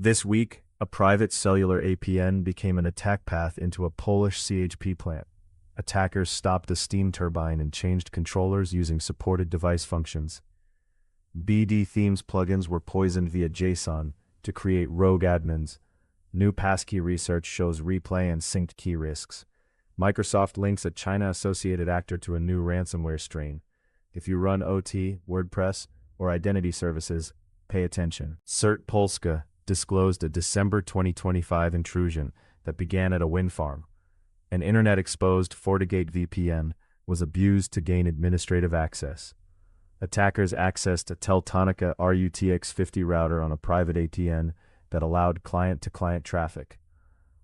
This week, a private cellular APN became an attack path into a Polish CHP plant. Attackers stopped a steam turbine and changed controllers using supported device functions. BdThemes plugins were poisoned via JSON to create rogue admins. New Passkey research shows replay and synced key risks. Microsoft links a China-associated actor to a new ransomware strain. If you run OT, WordPress, or identity services, pay attention. CERT Polska disclosed a December 2025 intrusion that began at a wind farm. An internet-exposed FortiGate VPN was abused to gain administrative access. Attackers accessed a Teltonika RUTX50 router on a private APN that allowed client-to-client traffic.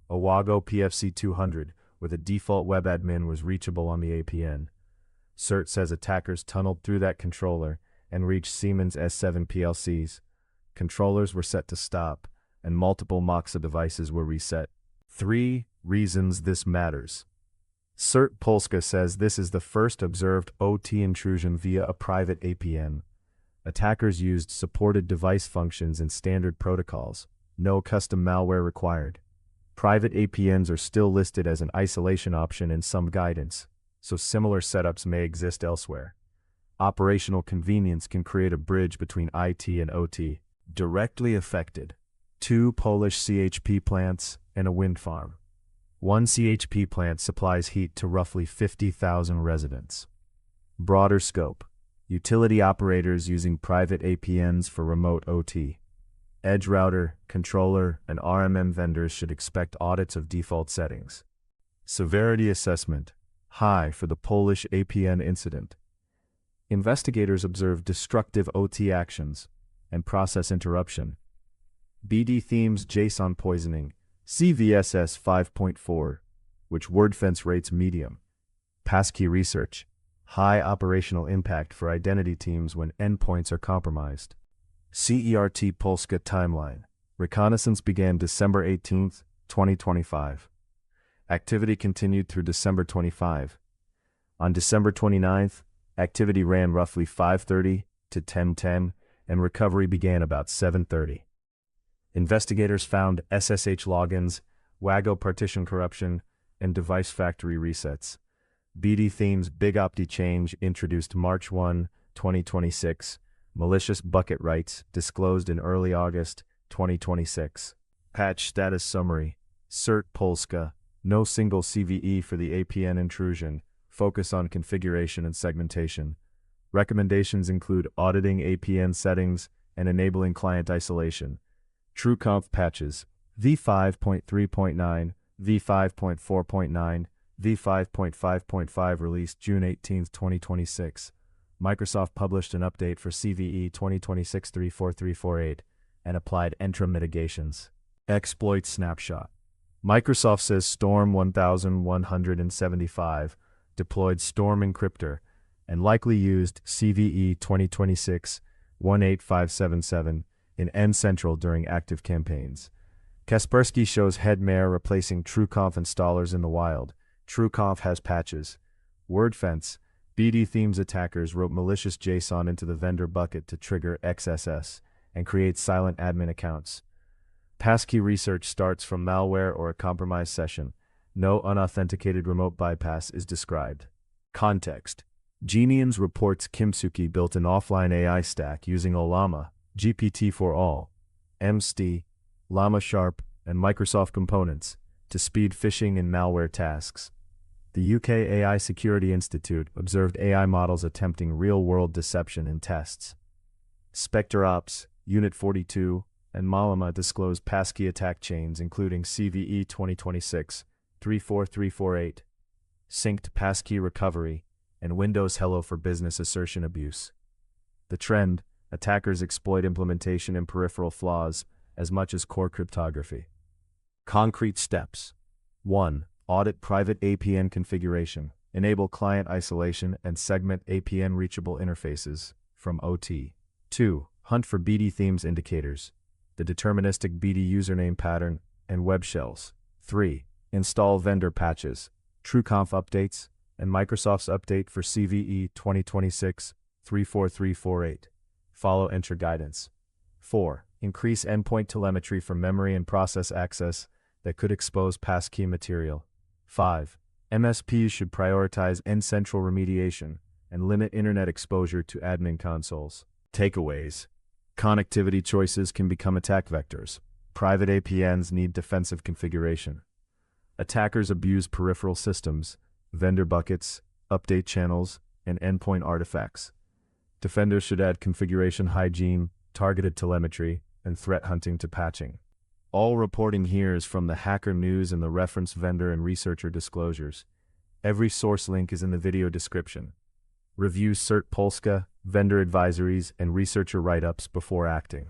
A Wago PFC200 with a default web admin was reachable on the APN. CERT says attackers tunneled through that controller and reached Siemens S7 PLCs. Controllers were set to stop, and multiple Moxa devices were reset. 3 reasons this matters. CERT Polska says this is the first observed OT intrusion via a private APN. Attackers used supported device functions and standard protocols. No custom malware required. Private APNs are still listed as an isolation option in some guidance, so similar setups may exist elsewhere. Operational convenience can create a bridge between IT and OT. Directly affected: 2 Polish CHP plants and a wind farm. One CHP plant supplies heat to roughly 50,000 residents. Broader scope: utility operators using private APNs for remote OT. Edge router, controller, and RMM vendors should expect audits of default settings. Severity assessment: high for the Polish APN incident. Investigators observed destructive OT actions and process interruption. BdThemes JSON poisoning, CVSS 5.4, which WordFence rates medium. Passkey research: high operational impact for identity teams when endpoints are compromised. CERT Polska timeline: reconnaissance began December 18, 2025. Activity continued through December 25. On December 29th, activity ran roughly 5:30 to 10:10, and recovery began about 7:30. Investigators found SSH logins, Wago partition corruption, and device factory resets. BdThemes Big Opti change introduced March 1, 2026. Malicious bucket writes disclosed in early August 2026. Patch status summary: CERT Polska, no single CVE for the APN intrusion, focus on configuration and segmentation. Recommendations include auditing APN settings and enabling client isolation. TrueConf patches: v5.3.9, v5.4.9, v5.5.5 released June 18, 2026. Microsoft published an update for CVE 2026-34348 and applied Entra mitigations. Exploit snapshot: Microsoft says Storm 1175 deployed StormEncryptor and likely used CVE 2026-18577 in N-Central during active campaigns. Kaspersky shows Headmare replacing TrueConf installers in the wild. TrueConf has patches. WordFence: BdThemes attackers wrote malicious JSON into the vendor bucket to trigger XSS and create silent admin accounts. Passkey research starts from malware or a compromised session. No unauthenticated remote bypass is described. Context: Genians reports Kimsuky built an offline AI stack using Ollama, GPT for All, MST, Llama Sharp, and Microsoft components to speed phishing and malware tasks. The UK AI Security Institute observed AI models attempting real-world deception in tests. SpectreOps, Unit 42, and Malama disclosed Passkey attack chains including CVE 2026-34348, synced Passkey recovery, and Windows Hello for Business assertion abuse. The trend: attackers exploit implementation and peripheral flaws as much as core cryptography. Concrete steps: 1. Audit private APN configuration. Enable client isolation and segment APN reachable interfaces from OT. 2. Hunt for BdThemes indicators, the deterministic BD username pattern, and web shells. 3. Install vendor patches, TrueConf updates, and Microsoft's update for CVE 2026-34348. Follow Entra guidance. 4. Increase endpoint telemetry for memory and process access that could expose passkey material. 5. MSPs should prioritize end-central remediation and limit internet exposure to admin consoles. Takeaways. Connectivity choices can become attack vectors. Private APNs need defensive configuration. Attackers abuse peripheral systems, vendor buckets, update channels, and endpoint artifacts. Defenders should add configuration hygiene, targeted telemetry, and threat hunting to patching. All reporting here is from the Hacker News and the reference vendor and researcher disclosures. Every source link is in the video description. Review CERT Polska, vendor advisories, and researcher write-ups before acting.